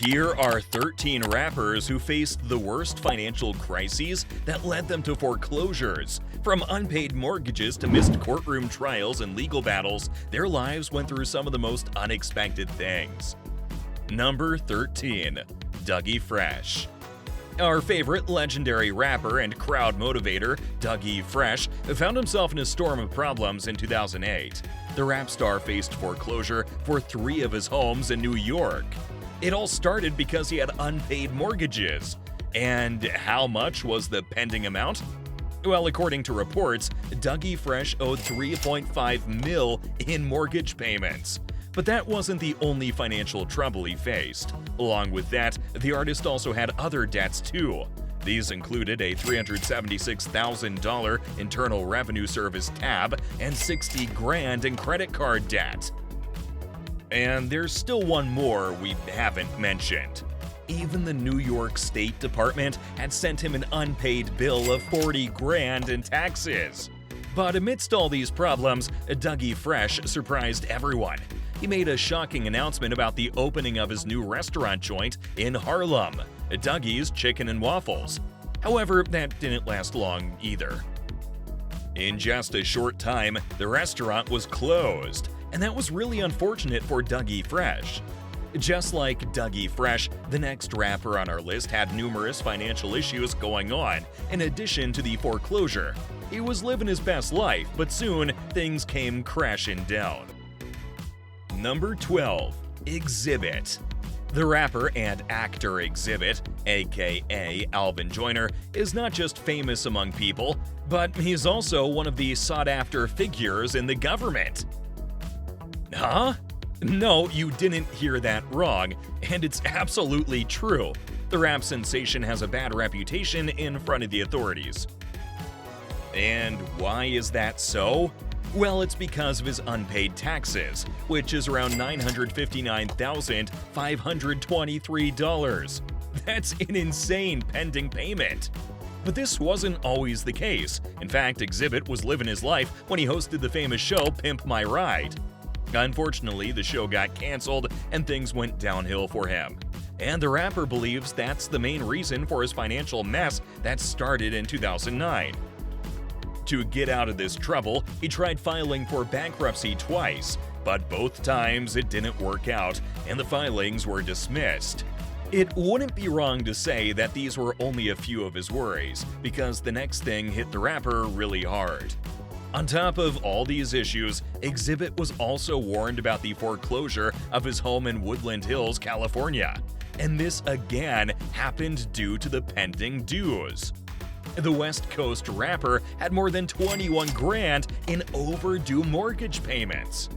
Here are 13 rappers who faced the worst financial crises that led them to foreclosures. From unpaid mortgages to missed courtroom trials and legal battles, their lives went through some of the most unexpected things. Number 13. Dougie Fresh. Our favorite legendary rapper and crowd motivator, Dougie Fresh, found himself in a storm of problems in 2008. The rap star faced foreclosure for 3 of his homes in New York. It all started because he had unpaid mortgages. And how much was the pending amount? Well, according to reports, Dougie Fresh owed $3.5 million in mortgage payments. But that wasn't the only financial trouble he faced. Along with that, the artist also had other debts too. These included a $376,000 Internal Revenue Service tab and $60,000 in credit card debt. And there's still one more we haven't mentioned. Even the New York State Department had sent him an unpaid bill of $40,000 in taxes. But amidst all these problems, Dougie Fresh surprised everyone. He made a shocking announcement about the opening of his new restaurant joint in Harlem, Dougie's Chicken and Waffles. However, that didn't last long either. In just a short time, the restaurant was closed, and that was really unfortunate for Dougie Fresh. Just like Dougie Fresh, the next rapper on our list had numerous financial issues going on, in addition to the foreclosure. He was living his best life, but soon things came crashing down. Number 12. Exhibit. The rapper and actor Exhibit, aka Alvin Joyner, is not just famous among people, but he's also one of the sought-after figures in the government. Huh? No, you didn't hear that wrong, and it's absolutely true. The rap sensation has a bad reputation in front of the authorities. And why is that so? Well, it's because of his unpaid taxes, which is around $959,523. That's an insane pending payment. But this wasn't always the case. In fact, Exhibit was living his life when he hosted the famous show Pimp My Ride. Unfortunately, the show got canceled and things went downhill for him. And the rapper believes that's the main reason for his financial mess that started in 2009. To get out of this trouble, he tried filing for bankruptcy twice, but both times it didn't work out and the filings were dismissed. It wouldn't be wrong to say that these were only a few of his worries, because the next thing hit the rapper really hard. On top of all these issues, Exhibit was also warned about the foreclosure of his home in Woodland Hills, California. And this again happened due to the pending dues. The West Coast rapper had more than $21,000 in overdue mortgage payments.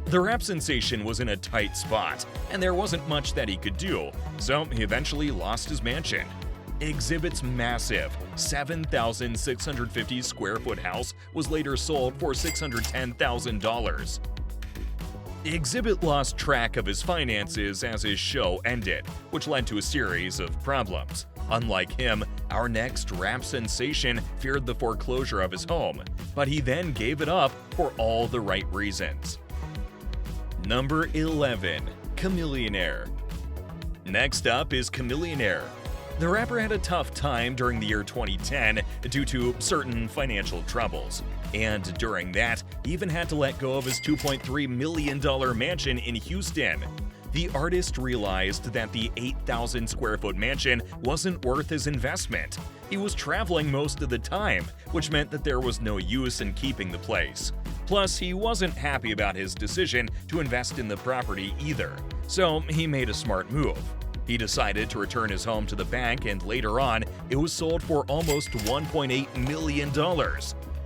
The rap sensation was in a tight spot, and there wasn't much that he could do, so he eventually lost his mansion. Exhibit's massive 7,650 square foot house was later sold for $610,000. Exhibit lost track of his finances as his show ended, which led to a series of problems. Unlike him, our next rap sensation feared the foreclosure of his home, but he then gave it up for all the right reasons. Number 11. Millionaire. Next up is Millionaire. The rapper had a tough time during the year 2010 due to certain financial troubles. And during that, he even had to let go of his $2.3 million mansion in Houston. The artist realized that the 8,000 square foot mansion wasn't worth his investment. He was traveling most of the time, which meant that there was no use in keeping the place. Plus, he wasn't happy about his decision to invest in the property either, so he made a smart move. He decided to return his home to the bank, and later on, it was sold for almost $1.8 million.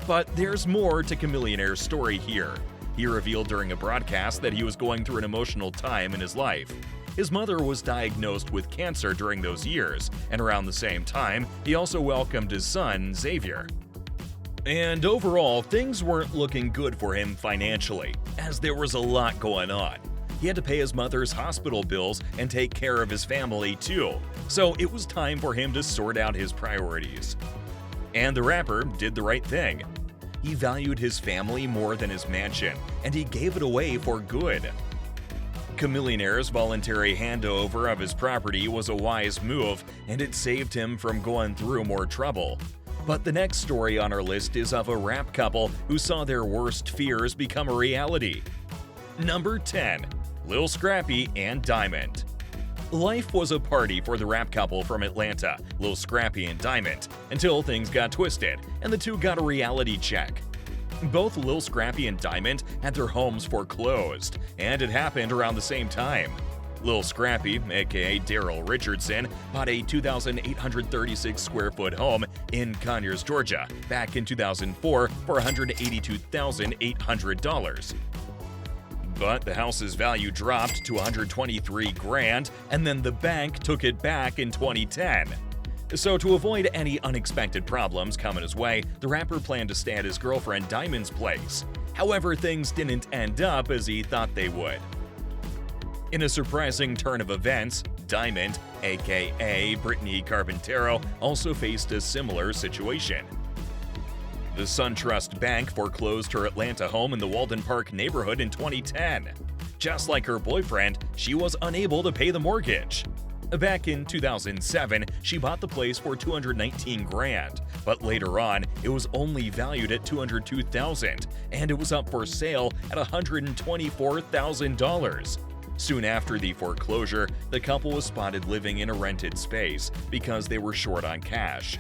But there's more to Millionaire's story here. He revealed during a broadcast that he was going through an emotional time in his life. His mother was diagnosed with cancer during those years, and around the same time, he also welcomed his son, Xavier. And overall, things weren't looking good for him financially, as there was a lot going on. He had to pay his mother's hospital bills and take care of his family too, so it was time for him to sort out his priorities. And the rapper did the right thing. He valued his family more than his mansion, and he gave it away for good. Millionaire's voluntary handover of his property was a wise move, and it saved him from going through more trouble. But the next story on our list is of a rap couple who saw their worst fears become a reality. Number 10. Lil Scrappy and Diamond. Life was a party for the rap couple from Atlanta, Lil Scrappy and Diamond, until things got twisted and the two got a reality check. Both Lil Scrappy and Diamond had their homes foreclosed, and it happened around the same time. Lil Scrappy, aka Daryl Richardson, bought a 2,836 square foot home in Conyers, Georgia, back in 2004 for $182,800. But the house's value dropped to $123,000, and then the bank took it back in 2010. So to avoid any unexpected problems coming his way, the rapper planned to stay at his girlfriend Diamond's place. However, things didn't end up as he thought they would. In a surprising turn of events, Diamond, aka Brittany Carbonero, also faced a similar situation. The SunTrust Bank foreclosed her Atlanta home in the Walden Park neighborhood in 2010. Just like her boyfriend, she was unable to pay the mortgage. Back in 2007, she bought the place for $219,000, but later on, it was only valued at $202,000, and it was up for sale at $124,000. Soon after the foreclosure, the couple was spotted living in a rented space because they were short on cash.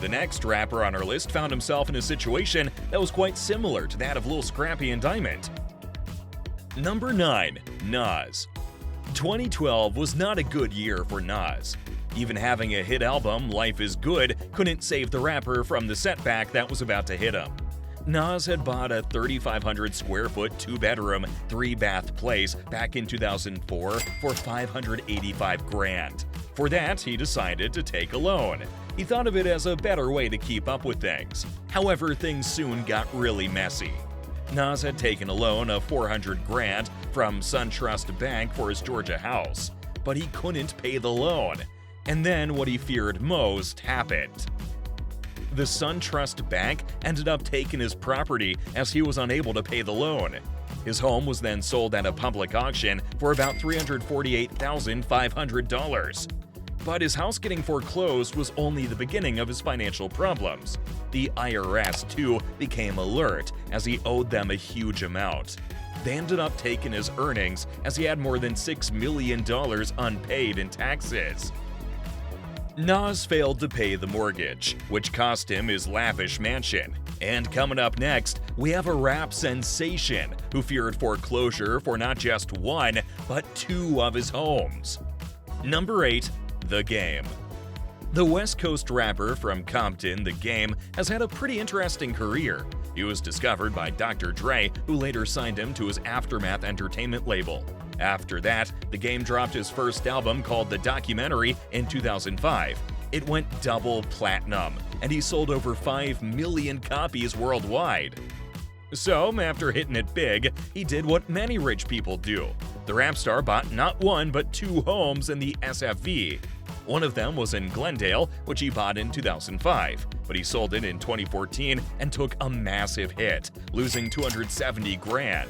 The next rapper on our list found himself in a situation that was quite similar to that of Lil Scrappy and Diamond. Number 9. Nas. 2012 was not a good year for Nas. Even having a hit album, Life is Good, couldn't save the rapper from the setback that was about to hit him. Nas had bought a 3,500 square foot 2-bedroom, 3-bath place back in 2004 for $585,000. For that, he decided to take a loan. He thought of it as a better way to keep up with things. However, things soon got really messy. Nas had taken a loan of $400,000 from SunTrust Bank for his Georgia house, but he couldn't pay the loan. And then what he feared most happened. The SunTrust Bank ended up taking his property as he was unable to pay the loan. His home was then sold at a public auction for about $348,500. But his house getting foreclosed was only the beginning of his financial problems. The IRS, too, became alert as he owed them a huge amount. They ended up taking his earnings as he had more than $6 million unpaid in taxes. Nas failed to pay the mortgage, which cost him his lavish mansion. And coming up next, we have a rap sensation who feared foreclosure for not just one, but 2 of his homes. Number 8. The Game. The West Coast rapper from Compton, The Game, has had a pretty interesting career. He was discovered by Dr. Dre, who later signed him to his Aftermath Entertainment label. After that, The Game dropped his first album called The Documentary in 2005. It went double platinum, and he sold over 5 million copies worldwide. So, after hitting it big, he did what many rich people do. The rap star bought not 1 but 2 homes in the SFV. One of them was in Glendale, which he bought in 2005, but he sold it in 2014 and took a massive hit, losing $270,000.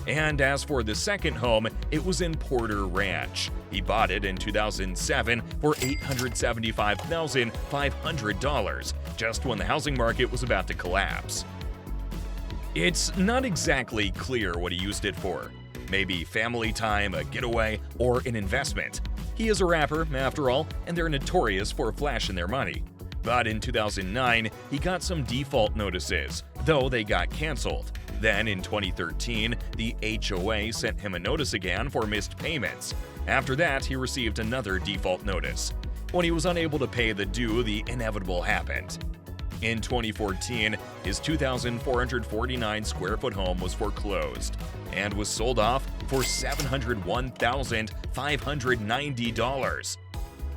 And as for the second home, it was in Porter Ranch. He bought it in 2007 for $875,500, just when the housing market was about to collapse. It's not exactly clear what he used it for. Maybe family time, a getaway, or an investment. He is a rapper, after all, and they're notorious for flashing their money. But in 2009, he got some default notices, though they got canceled. Then in 2013, the HOA sent him a notice again for missed payments. After that, he received another default notice. When he was unable to pay the due, the inevitable happened. In 2014, his 2,449 square foot home was foreclosed and was sold off for $701,590.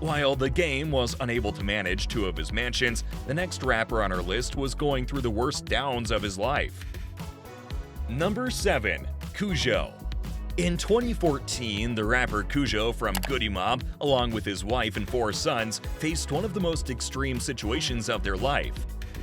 While The Game was unable to manage 2 of his mansions, the next rapper on our list was going through the worst downs of his life. Number 7. Cujo. In 2014, the rapper Cujo from Goody Mob, along with his wife and 4 sons, faced one of the most extreme situations of their life.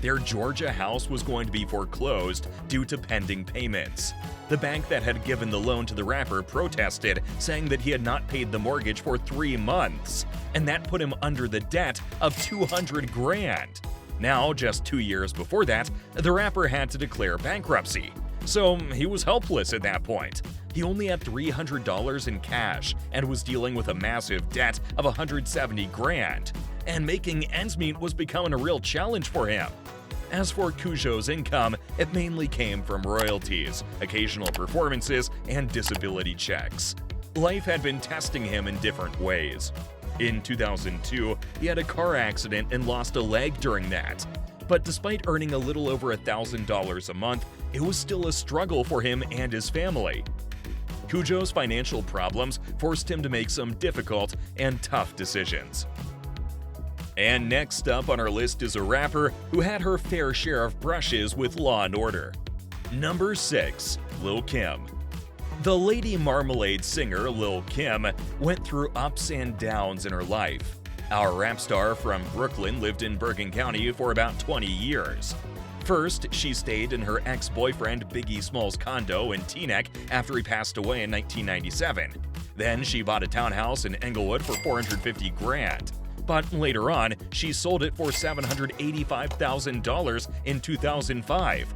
Their Georgia house was going to be foreclosed due to pending payments. The bank that had given the loan to the rapper protested, saying that he had not paid the mortgage for 3 months, and that put him under the debt of $200,000. Now, just 2 years before that, the rapper had to declare bankruptcy. So he was helpless at that point. He only had $300 in cash and was dealing with a massive debt of $170,000. And making ends meet was becoming a real challenge for him. As for Cujo's income, it mainly came from royalties, occasional performances, and disability checks. Life had been testing him in different ways. In 2002, he had a car accident and lost a leg during that. But despite earning a little over $1,000 a month, it was still a struggle for him and his family. Cujo's financial problems forced him to make some difficult and tough decisions. And next up on our list is a rapper who had her fair share of brushes with law and order. Number 6. Lil' Kim. The Lady Marmalade singer Lil' Kim went through ups and downs in her life. Our rap star from Brooklyn lived in Bergen County for about 20 years. First, she stayed in her ex-boyfriend Biggie Smalls' condo in Teaneck after he passed away in 1997. Then she bought a townhouse in Englewood for $450,000. But later on, she sold it for $785,000 in 2005.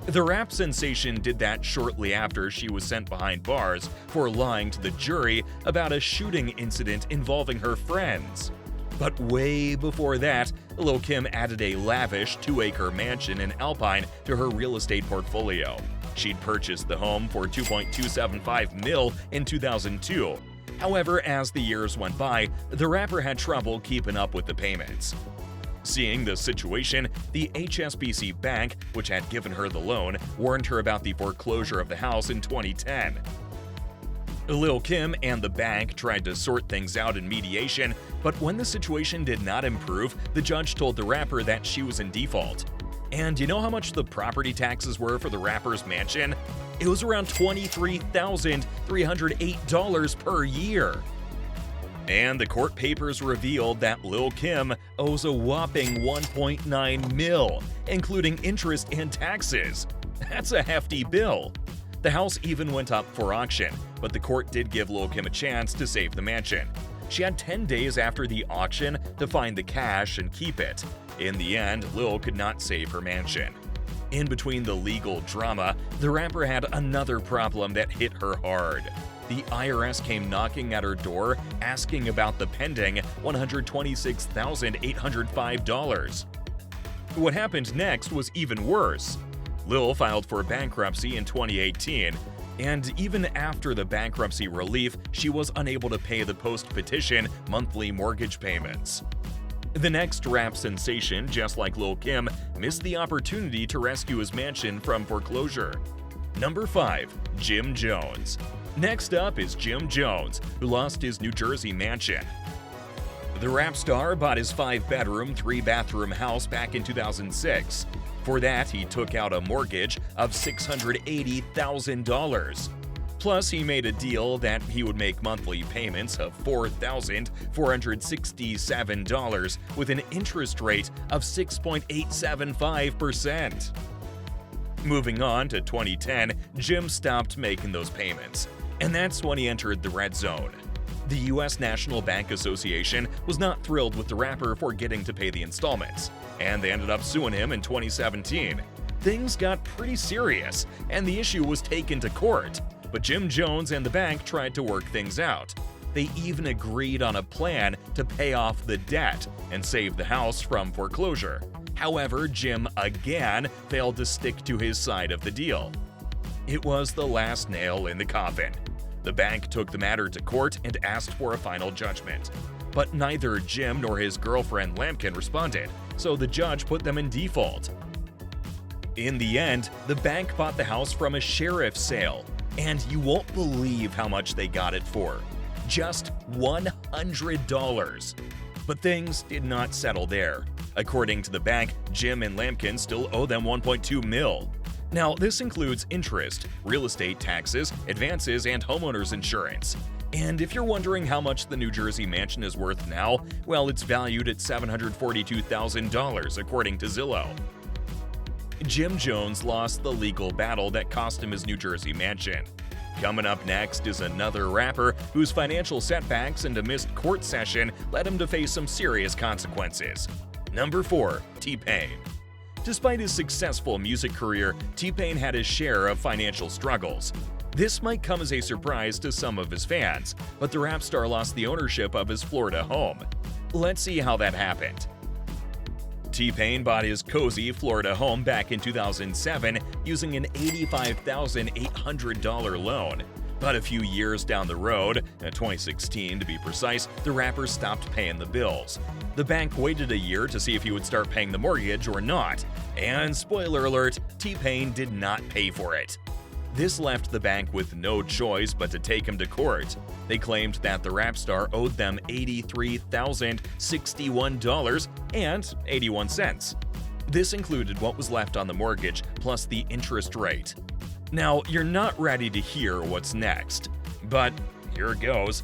The rap sensation did that shortly after she was sent behind bars for lying to the jury about a shooting incident involving her friends. But way before that, Lil' Kim added a lavish 2-acre mansion in Alpine to her real estate portfolio. She'd purchased the home for $2.275 million in 2002. However, as the years went by, the rapper had trouble keeping up with the payments. Seeing the situation, the HSBC Bank, which had given her the loan, warned her about the foreclosure of the house in 2010. Lil' Kim and the bank tried to sort things out in mediation, but when the situation did not improve, the judge told the rapper that she was in default. And you know how much the property taxes were for the rapper's mansion? It was around $23,308 per year. And the court papers revealed that Lil' Kim owes a whopping $1.9 million, including interest and taxes. That's a hefty bill. The house even went up for auction, but the court did give Lil' Kim a chance to save the mansion. She had 10 days after the auction to find the cash and keep it. In the end, Lil could not save her mansion. In between the legal drama, the rapper had another problem that hit her hard. The IRS came knocking at her door asking about the pending $126,805. What happened next was even worse. Lil filed for bankruptcy in 2018, and even after the bankruptcy relief, she was unable to pay the post-petition monthly mortgage payments. The next rap sensation, just like Lil' Kim, missed the opportunity to rescue his mansion from foreclosure. Number 5. Jim Jones. Next up is Jim Jones, who lost his New Jersey mansion. The rap star bought his 5-bedroom, 3-bathroom house back in 2006. For that, he took out a mortgage of $680,000. Plus, he made a deal that he would make monthly payments of $4,467 with an interest rate of 6.875%. Moving on to 2010, Jim stopped making those payments, and that's when he entered the red zone. The U.S. National Bank Association was not thrilled with the rapper for getting to pay the installments, and they ended up suing him in 2017. Things got pretty serious, and the issue was taken to court. But Jim Jones and the bank tried to work things out. They even agreed on a plan to pay off the debt and save the house from foreclosure. However, Jim again failed to stick to his side of the deal. It was the last nail in the coffin. The bank took the matter to court and asked for a final judgment. But neither Jim nor his girlfriend Lampkin responded, so the judge put them in default. In the end, the bank bought the house from a sheriff's sale. And you won't believe how much they got it for. Just $100. But things did not settle there. According to the bank, Jim and Lampkin still owe them $1.2 million. Now, this includes interest, real estate taxes, advances, and homeowners insurance. And if you're wondering how much the New Jersey mansion is worth now, well, it's valued at $742,000 according to Zillow. Jim Jones lost the legal battle that cost him his New Jersey mansion. Coming up next is another rapper whose financial setbacks and a missed court session led him to face some serious consequences. Number 4. T-Pain. Despite his successful music career, T-Pain had his share of financial struggles. This might come as a surprise to some of his fans, but the rap star lost the ownership of his Florida home. Let's see how that happened. T-Pain bought his cozy Florida home back in 2007 using an $85,800 loan. But a few years down the road, 2016 to be precise, the rapper stopped paying the bills. The bank waited a year to see if he would start paying the mortgage or not. And spoiler alert, T-Pain did not pay for it. This left the bank with no choice but to take him to court. They claimed that the rap star owed them $83,061.81. This included what was left on the mortgage plus the interest rate. Now, you're not ready to hear what's next, but here it goes.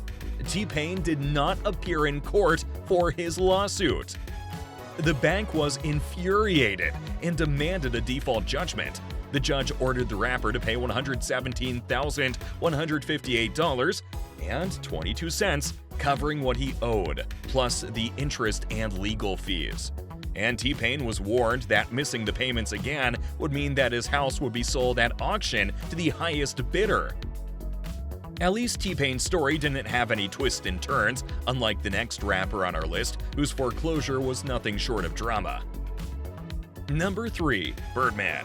T-Pain did not appear in court for his lawsuit. The bank was infuriated and demanded a default judgment. The judge ordered the rapper to pay $117,158.22, covering what he owed, plus the interest and legal fees. And T-Pain was warned that missing the payments again would mean that his house would be sold at auction to the highest bidder. At least T-Pain's story didn't have any twists and turns, unlike the next rapper on our list, whose foreclosure was nothing short of drama. Number 3. Birdman.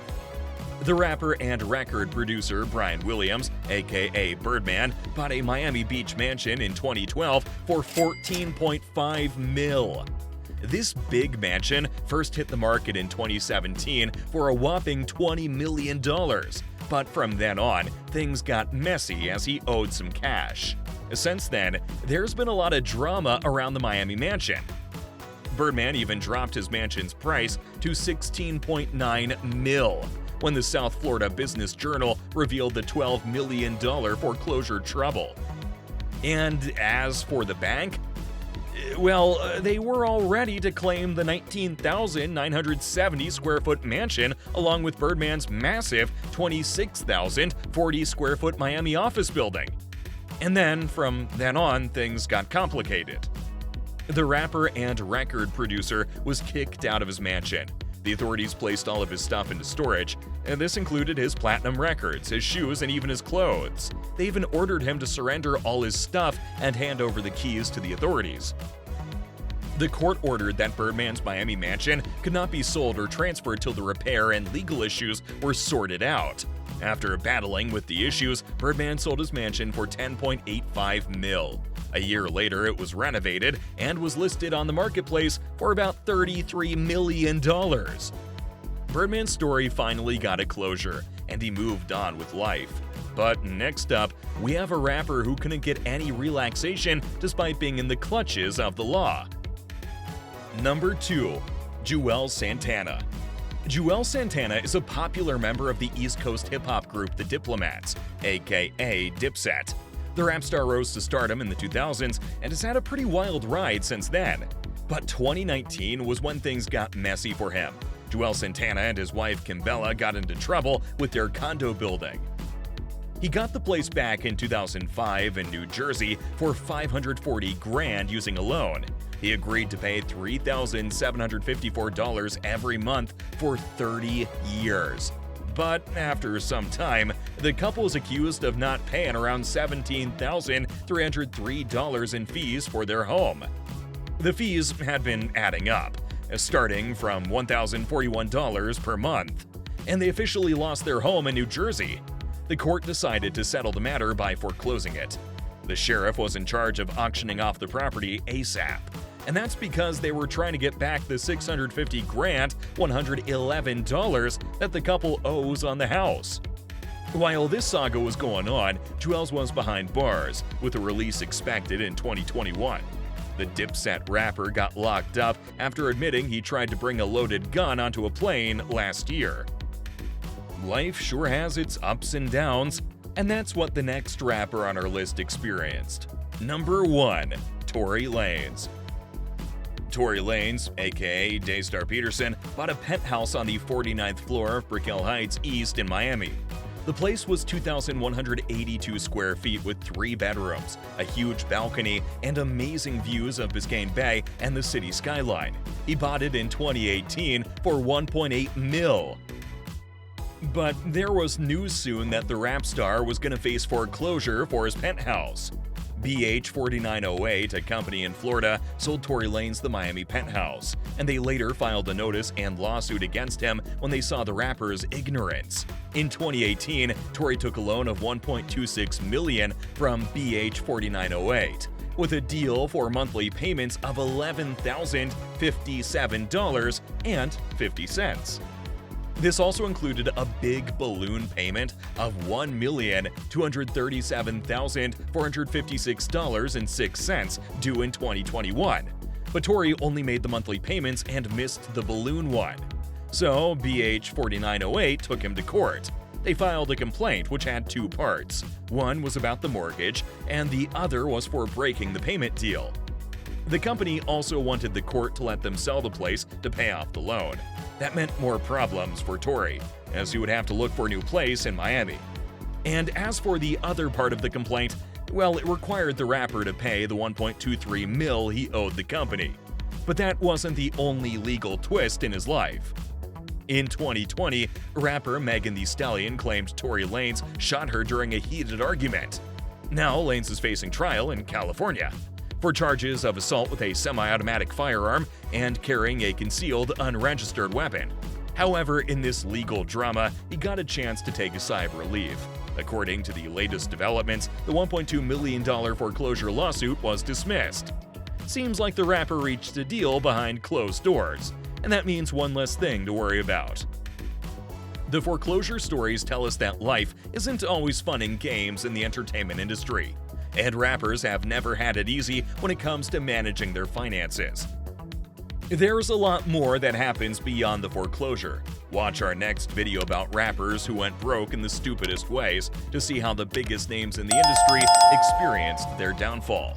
The rapper and record producer Brian Williams, aka Birdman, bought a Miami Beach mansion in 2012 for $14.5 million. This big mansion first hit the market in 2017 for a whopping $20 million, but from then on, things got messy as he owed some cash. Since then, there's been a lot of drama around the Miami mansion. Birdman even dropped his mansion's price to $16.9 million when the South Florida Business Journal revealed the $12 million foreclosure trouble. And as for the bank, well, they were all ready to claim the 19,970 square foot mansion along with Birdman's massive 26,040 square foot Miami office building. And then, from then on, things got complicated. The rapper and record producer was kicked out of his mansion. The authorities placed all of his stuff into storage, and this included his platinum records, his shoes, and even his clothes. They even ordered him to surrender all his stuff and hand over the keys to the authorities. The court ordered that Birdman's Miami mansion could not be sold or transferred till the repair and legal issues were sorted out. After battling with the issues, Birdman sold his mansion for $10.85 million. A year later, it was renovated and was listed on the marketplace for about $33 million. Birdman's story finally got a closure, and he moved on with life. But next up, we have a rapper who couldn't get any relaxation despite being in the clutches of the law. Number 2. Juelz Santana. Juelz Santana is a popular member of the East Coast hip-hop group The Diplomats, aka Dipset. The rap star rose to stardom in the 2000s and has had a pretty wild ride since then. But 2019 was when things got messy for him. Juelz Santana and his wife Kimbella got into trouble with their condo building. He got the place back in 2005 in New Jersey for $540,000 using a loan. He agreed to pay $3,754 every month for 30 years. But after some time, the couple was accused of not paying around $17,303 in fees for their home. The fees had been adding up, starting from $1,041 per month, and they officially lost their home in New Jersey. The court decided to settle the matter by foreclosing it. The sheriff was in charge of auctioning off the property ASAP. And that's because they were trying to get back the $650,111 that the couple owes on the house. While this saga was going on, Juelz was behind bars, with a release expected in 2021. The Dipset rapper got locked up after admitting he tried to bring a loaded gun onto a plane last year. Life sure has its ups and downs, and that's what the next rapper on our list experienced. Number 1. Tory Lanez. Tory Lanez, aka Daystar Peterson, bought a penthouse on the 49th floor of Brickell Heights East in Miami. The place was 2,182 square feet with 3 bedrooms, a huge balcony, and amazing views of Biscayne Bay and the city skyline. He bought it in 2018 for $1.8 million. But there was news soon that the rap star was going to face foreclosure for his penthouse. BH4908, a company in Florida, sold Tory Lanez the Miami penthouse, and they later filed a notice and lawsuit against him when they saw the rapper's ignorance. In 2018, Tory took a loan of $1.26 million from BH4908, with a deal for monthly payments of $11,057.50. This also included a big balloon payment of $1,237,456.06 due in 2021. But Tory only made the monthly payments and missed the balloon one. So BH4908 took him to court. They filed a complaint which had 2 parts. One was about the mortgage, and the other was for breaking the payment deal. The company also wanted the court to let them sell the place to pay off the loan. That meant more problems for Tory, as he would have to look for a new place in Miami. And as for the other part of the complaint, well, it required the rapper to pay the $1.23 million he owed the company. But that wasn't the only legal twist in his life. In 2020, rapper Megan Thee Stallion claimed Tory Lanez shot her during a heated argument. Now Lanez is facing trial in California for charges of assault with a semi-automatic firearm and carrying a concealed, unregistered weapon. However, in this legal drama, he got a chance to take a sigh of relief. According to the latest developments, the $1.2 million foreclosure lawsuit was dismissed. Seems like the rapper reached a deal behind closed doors, and that means one less thing to worry about. The foreclosure stories tell us that life isn't always fun and games in the entertainment industry, and rappers have never had it easy when it comes to managing their finances. There's a lot more that happens beyond the foreclosure. Watch our next video about rappers who went broke in the stupidest ways to see how the biggest names in the industry experienced their downfall.